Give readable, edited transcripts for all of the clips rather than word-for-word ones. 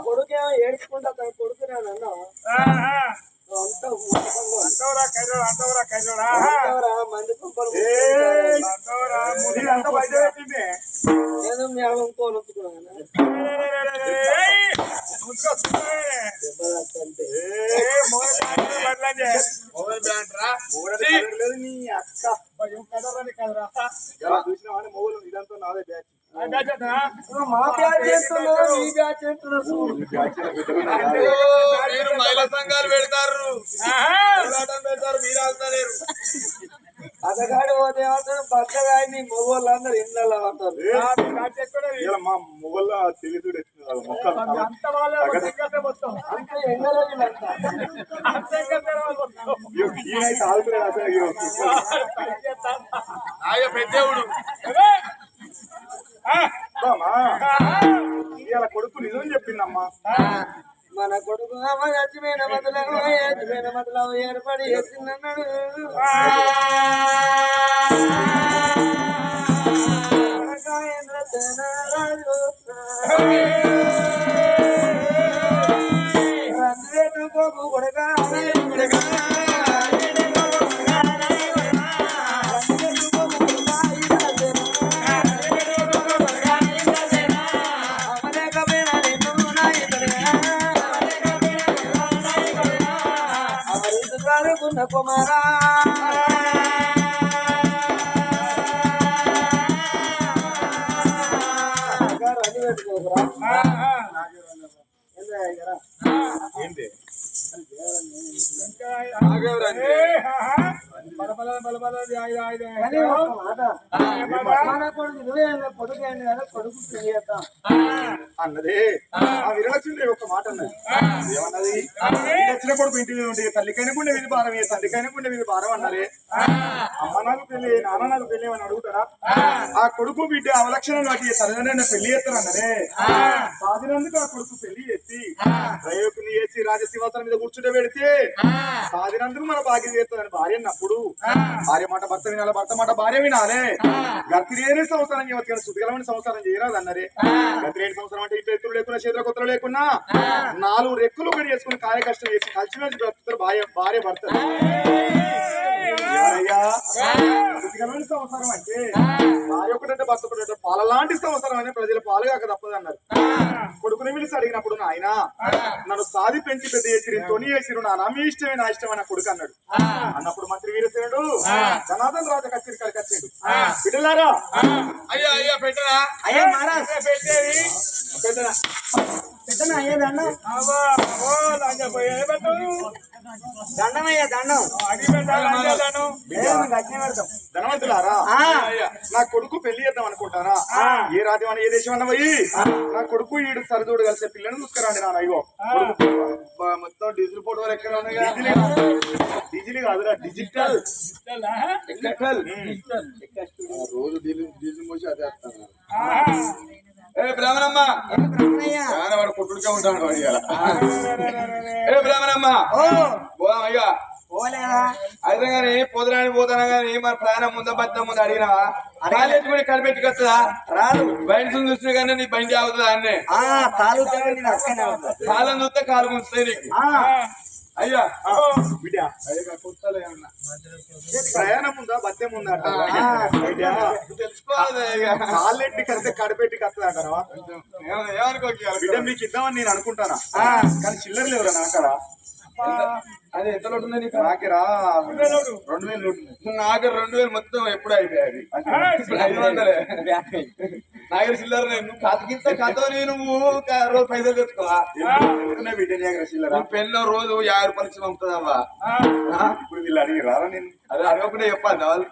కొడుకేమో ఏడ్చుకుంటా కొడుకున్నాను మంది కుంపలు నేను మేము కోనుకున్నాను నీ అక్క చూసిన మొగలు ఇదంతా నాదే బ్యాచ్ మా బ్యాచ్ చేస్తున్నారు ఈ బ్యాచ్ చేస్తున్నారు మీరు మహిళా సంఘాలు పెడతారు పెడతారు మీరు ఆగుతలేరు అతగాడు పోతే మాత్రం పక్కగా మొగోళ్ళు అందరు ఇళ్ళలో పడతారు మా మొగోళ్ళ తెలుగుడు పెద్దవుడు ఇలా కొడుకు నిజం చెప్పిందమ్మా మన కొడుకు చచ్చిపోయిన మతలు ఏర్పడి వచ్చిందన్నాడు రాజు కట్టుకున్న కుమారా రని పెట్టుకోకురా ఏంటి అన్నది ఆ విరాచుండే ఒక మాట అన్నది ఏమన్నది వచ్చిన కొడుకు ఇంటి మీద ఉంటే తల్లికైనా గుండె మీద భారం తండ్రికైనా గుండె మీద భారం అన్నది అమ్మ నాకు పెళ్లి నాన్న నాకు పెళ్లి అని అడుగుతారా ఆ కొడుకు బిడ్డ అవలక్షణం వాటి తల్లిదండ్రులు పెళ్లి చేస్తారు అన్నదే సాధినందుకు ఆ కొడుకు పెళ్లి చేసి ప్రయోగుని చేసి రాజశివాసనం మీద కూర్చుంటే పెడితే సాధినందుకు మన భాగ్యం చేస్తుందని భార్య అన్నప్పుడు భార్య మాట భర్త వినాలి భర్త మాట భార్య వినాలే గతిరేని సంవత్సరం చేయవచ్చు కానీ శుద్ధిగలమైన సంవత్సరం చేయరాదు అన్నదే గతిరేని సంవత్సరం అంటే ఇట్లా ఎత్తులు లేకున్నా చేతుల కొత్తలు లేకున్నా 4 రెక్కులు కడి చేసుకుని కార్య కష్టం చేసి కలిసిమెలిసి బ్రతుకుతారు భార్య భర్త శుద్ధిగలమైన సంవత్సరం అంటే భార్య ఒకటంటే భర్త ఒకటంటే పాల లాంటి సంవత్సరం అనే ప్రజల పాలుగాక తప్పదు అన్నారు కొడుకుని పిలిచి అడిగినప్పుడు ఆయన నన్ను సాది పెంచి పెద్ద చేసిరు తొని చేసిరు నా మీ ఇష్టమే నా ఇష్టమే నా కొడుకు అన్నాడు అన్నప్పుడు మంత్రి వీరసేనుడు జనార్దన్ రాజా కచ్చేది కాడికి వచ్చాడు బిడ్డలారా అయ్యా అయ్యా పెట్టరా అయ్యా మహారాజ్ పెట్టేది పెట్టరా పెట్టనా అయ్యా దండం దండమయ్యా దండం ధనవంతులారా నా కొడుకు పెళ్లి చేద్దాం అనుకుంటారా ఏ రాజ్యం అని ఏ దేశం అన్న పోయి నా కొడుకు ఈడు సరిదోడు కలిసే పిల్లని చూసుకురండి నాన్న అయ్యో మొత్తం డీజిల్ ఫోటోలు ఎక్కడ డీజిల్ కాదురా డిజిటల్ రోజు డీజిల్ మోసి అదే వస్తాను బ్రాహ్మణమ్మ వాడు కొట్టుడికే ఉంటాడు వాడి బ్రాహ్మణమ్మ పోదాం అయ్యా అయితే గాని పొదరాని పోతానా గాని మన ప్రాణం ముందు బద్దం ముందు అడిగినావా కాలేజ్ కూడా కనిపెట్టుకు వస్తుందా రాదు బయట చూసినా కానీ నీ బండి అవుతుందా అన్నే కాలం చూస్తే కాలు ముంచుతాయి నీకు అయ్యా బిడ్డ ప్రయాణం ఉందా బత్యం ఉందా తెలుసుకోవాలి కాళ్ళెట్టి కడితే కడపెట్టి కత్తది అంటారా ఏమనుకోవాలి బిడ్డ మీకు ఇద్దామని నేను అనుకుంటానా కానీ చిల్లర లేవురా నాకడా అది ఎంత లోటు ఉంది నీకు నాకేరా 2000 లోటు నాకు 2000 మొత్తం ఎప్పుడు అయిపోయాయి 500 నాగర చిల్లర నేను కథకింత కథ నువ్వు రోజు పైసలు తెచ్చుకోవా బిడ్డ నాగర చిల్లర పెన్లో రోజు 50 రూపాయలు ఇచ్చి పంపుతుందమ్మా ఇప్పుడు వీళ్ళు అడిగి రారా నేను అదే అడగకుండా చెప్పాలి వాళ్ళు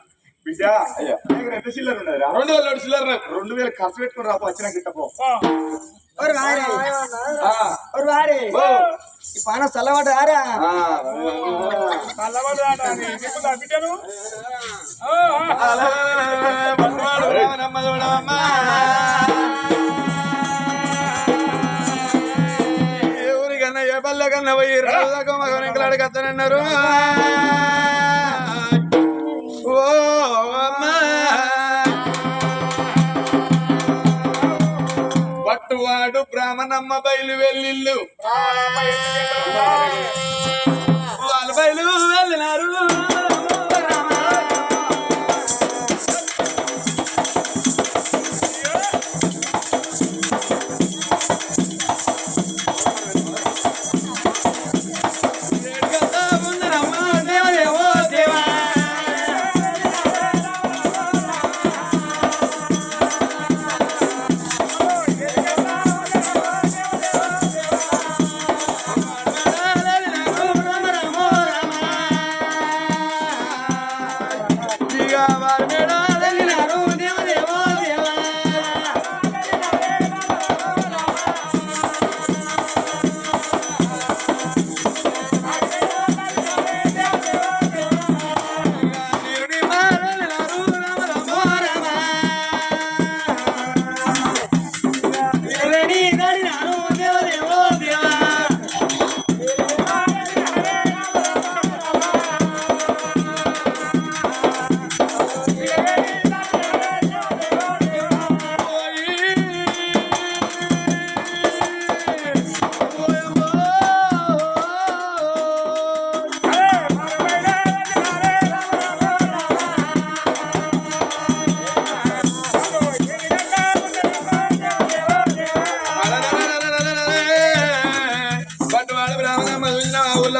బిడ్డ అయ్యా ఎంత చిల్లర ఉన్నది 2000 లోటు చిల్లర 2000 ఖర్చు పెట్టుకుని రాపో వచ్చినా గిట్టపో ఈ పాన చల్లబడ్డ ఆరా ఏ ఊరికన్నా ఏ పల్లె కన్నా పోయి రాజుదాకా మగనెంకలాడికి వస్తానన్నారు ఓ అమ్మా పట్టువాడు బ్రాహ్మణమ్మ బయలు వెళ్ళిళ్ళు వాళ్ళు బయలు వెళ్ళినారు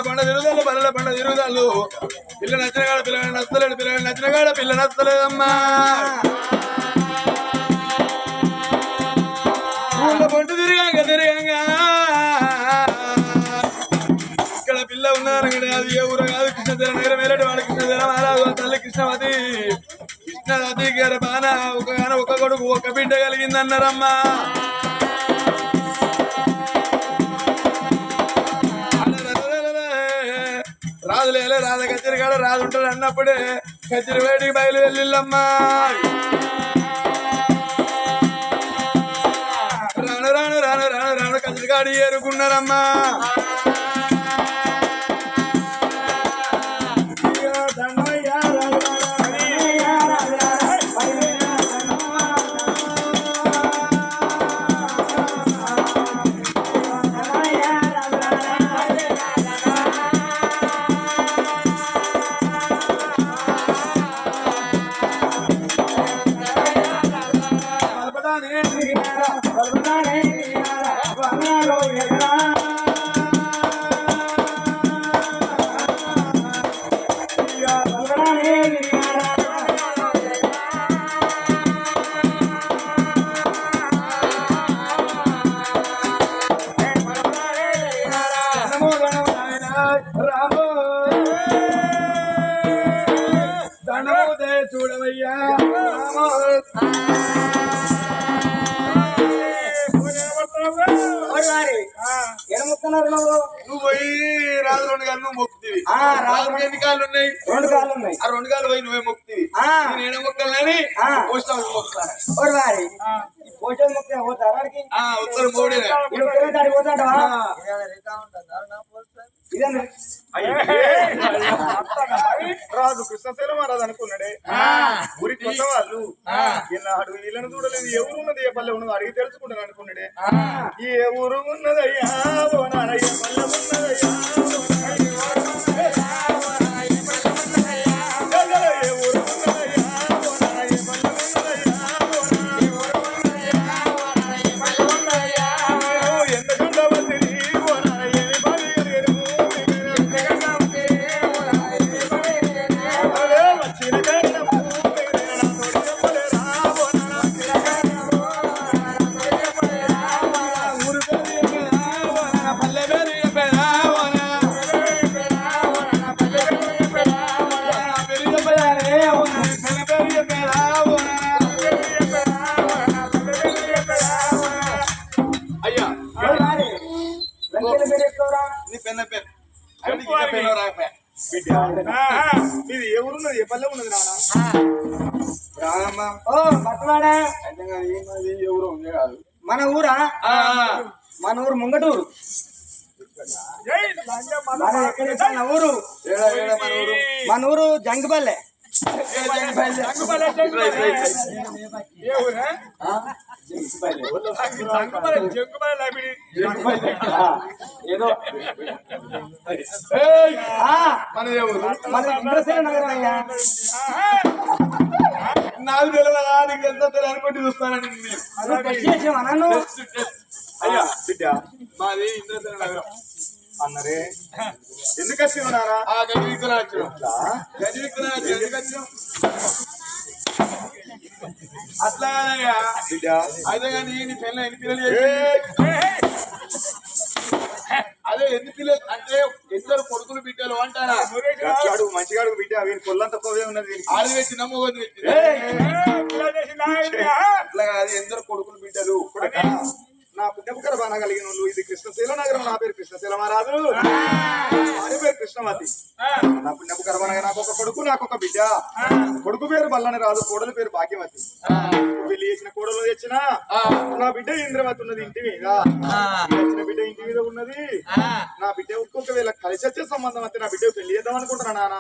పండ తిరుగుదల్లు బర్రెల పండ తిరుగుదల్లు పిల్ల నచ్చిన కాడ పిల్లలు నచ్చలేడు పిల్లలు నచ్చిన కాడ పిల్ల నచ్చలేదమ్మా పొట్టు తిరగంగా ఇక్కడ పిల్ల ఉన్నారు అది ఏ ఊరు కాదు కృష్ణదేవ నగర వేరేటి వాడు కృష్ణదేవ మహారాజు తల్లి కృష్ణవతి కృష్ణవతి గారి బాణ ఒక కొడుకు ఒక బిడ్డ కలిగిందన్నారమ్మా రాజులేలే రాజ కచ్చరి కాడ రాజు ఉంటాడు అన్నప్పుడే కచ్చరి వేడికి బయలు వెళ్ళిల్లమ్మా రాను రాను రాను రాను రాను కచ్చరి కాడి ఏరుకున్నారమ్మా చూడవయ్యా ఏమొస్తున్నారు నువ్వు పోయి రాజు 2 కాళ్ళు నువ్వు మొక్కుతీవి రాజు ఎన్ని కాళ్ళు ఉన్నాయి 2 కాళ్ళు ఉన్నాయి ఆ 2 కాళ్ళు పోయి నువ్వే మొక్కుతీవి నేను మొక్కలని పోస్ట్ హౌస్ మొక్కుతాను పోషణ మొక్క పోతారా ఉత్తరం మూడే పోతాడా రాజు కృష్ణశైలం మహారాజు అనుకున్నాడే ఊరి కొత్త వాళ్ళు ఈనాడు వీళ్ళని చూడలేదు ఏ ఊరు ఉన్నది ఏ పల్లె ఉన్నది అడిగి తెలుసుకుంటాను అనుకున్నాడే ఏ ఊరు ఉన్నదయ్యా ఏ పల్లె ఉన్నదయ్యా ఇది ఏ ఊరున్నది ఏ పల్లె ఉన్నది రానమ్మా ఎవరు ఉంది కాదు మన ఊరా మన ఊరు ముంగటూరు మన ఊరు మన ఊరు జంగపల్లె ఏదో నాకు తెలియదా నీకు ఎంత తెలియదు అనుకుంటే చూస్తానండి అయ్యా బిడ్డ మాది ఇంద్రసేన నగరం అన్నరే ఎందుకు వచ్చినారా గది విక్కులు ఎందుకు వచ్చినాం అట్లా బిడ్డ అయితే కానీ నీ పెళ్ళ ఎన్ని పిల్లలు అదే ఎన్ని పిల్లలు అంటే 2 కొడుకులు బిడ్డలు అంటారా మంచిగా అడుగు బిడ్డ వీరి కొల్లంత పోవే ఉన్నది ఆడి పెట్టి నమ్మకం అట్లా అది 2 కొడుకులు బిడ్డలు నా పుణ్యపుకర బాణ కలిగిన వాళ్ళు ఇది కృష్ణశైల నగరం నా పేరు కృష్ణశైల మహారాజు వారి పేరు కృష్ణమతి నా పుణ్యపుకర బాణ నాకు ఒక కొడుకు నాకు ఒక బిడ్డ కొడుకు పేరు బల్లని రాజు కోడలు పేరు భాగ్యవతి పెళ్లి చేసిన కోడలు తెచ్చిన నా బిడ్డ ఇంద్రవతి ఉన్నది ఇంటి మీద వచ్చిన బిడ్డ ఇంటి మీద ఉన్నది నా బిడ్డ ఒక్కొక్క వేళ కలిసి వచ్చే సంబంధం అయితే నా బిడ్డ పెళ్లి చేద్దాం అనుకుంటున్నా నాన్న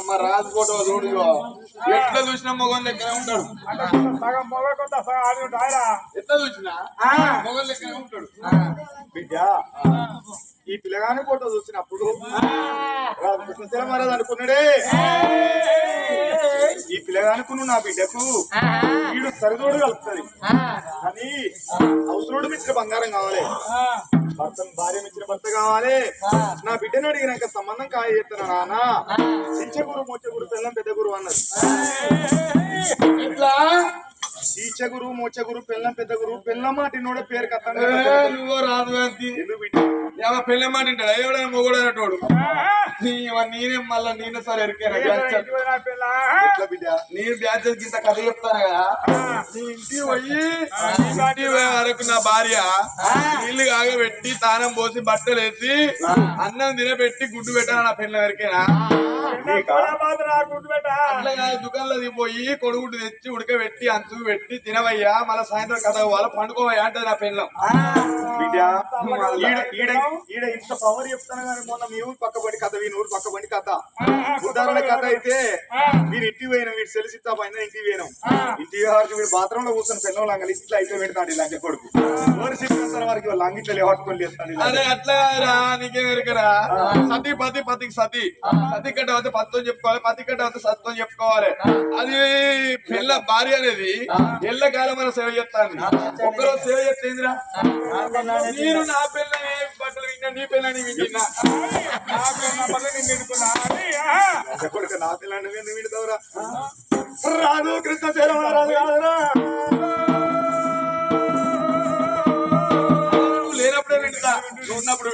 మా రాజు ఫోటో చూడు ఎట్లా చూసినా మొగం లెక్కనే ఉంటాడు ఎట్లా చూసినా మొగం లెక్కనే ఉంటాడు బిడ్డ ఈ పిల్లగాని ఫోటో చూసినప్పుడు కృష్ణశైల మహారాజు అనుకున్నాడే ఈ పిల్లగానుకును నా బిడ్డకు వీడు సరిదోడు కలుపుతుంది కానీ అవసరుడు మిత్ర బంగారం కావాలి భార్య మించిన భర్త కావాలి నా బిడ్డను అడిగినాక సంబంధం కాయ చేస్తున్నా నాన్న చిచ్చగురు మోచగురు పిల్లం పెద్ద గురు అన్నారు ఇట్లా చీచగురు మోచగురు పిల్లం పెద్ద గురు పిల్లం మాటినోడ పేరు కథ నువ్వు రాదు పెళ్ళ మాట ఉంటాడు ఎవడైనా మొగోడైనటోడు నేనే మళ్ళా నేను సరే ఎరికాను బిడ్డ నేను బ్యాచ్ ఇంత కథ చెప్తాను కదా నీ ఇంటికి పోయి ఇంటికి పోయే వరకు నా భార్య నీళ్లు కాగబెట్టి తానం పోసి బట్టలు వేసి అన్నం తినబెట్టి గుడ్డు పెట్టాను నా పిల్లల వరకేనా అట్లా కాదు దుకాణంలో పోయి కొడుగుడ్డు తెచ్చి ఉడకబెట్టి అంచుకు పెట్టి తినవయ్యా మళ్ళీ సాయంత్రం కథ వాళ్ళ పండుకోవయ్యా అంటే నా పిల్లం బిడ్డ ఈడ ఇంత పవర్ చెప్తాను కానీ మొన్న మీ ఊరు పక్కబడి కథ వీని ఊరు పక్కబడి కథ ఉదాహరణ కథ అయితే మీరు ఇంటికి పోయినాం వీడు సెలిసిత్తా పైన ఇంటికి పోయినాం ఇంటికి వరకు వీడు బాత్రూమ్ లో కూర్చొని పిల్లలు లంగలు ఇట్లా అయితే పెడతాడు లంగ కొడుకు ఓరి సిగ్గుతారు వారికి లంగిట్లో లేవట్టుకొని చేస్తాడు అరే అట్లా రా నీకేం ఎరకరా సతీ పతికి సతీ కట్ట వస్తే పత్తో చెప్పుకోవాలి పతి కట్ట వస్తే సత్వం చెప్పుకోవాలి అది పిల్ల భార్య అనేది ఎల్లకాలం మన సేవ చేస్తాను ఒక్కరోజు సేవ చేస్తేందిరా నేను నా పిల్లని బట్టలు విన్నా నీ పిల్లని విన్నా కొడుకు నా పిల్లని ఎందుకు విడతావురా రాదు కృష్ణ రాదు కాదురా లేనప్పుడే వింటా ఉన్నప్పుడు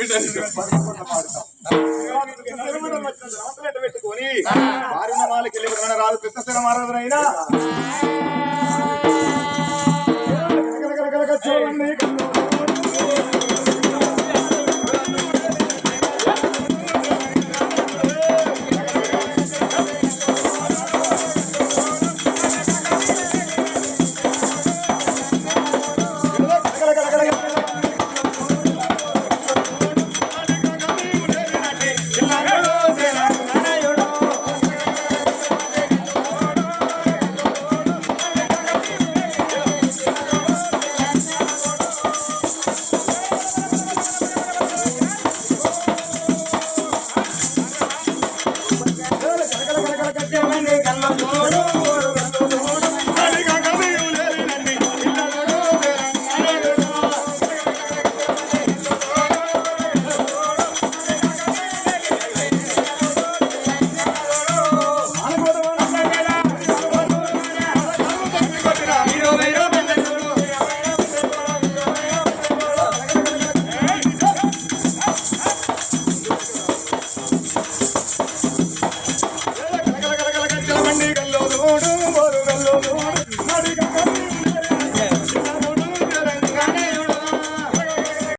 పెట్టుకొని మారిన వాళ్ళకి వెళ్ళి రాదు కృష్ణ మహారాజునైనా చూడండి గల్లో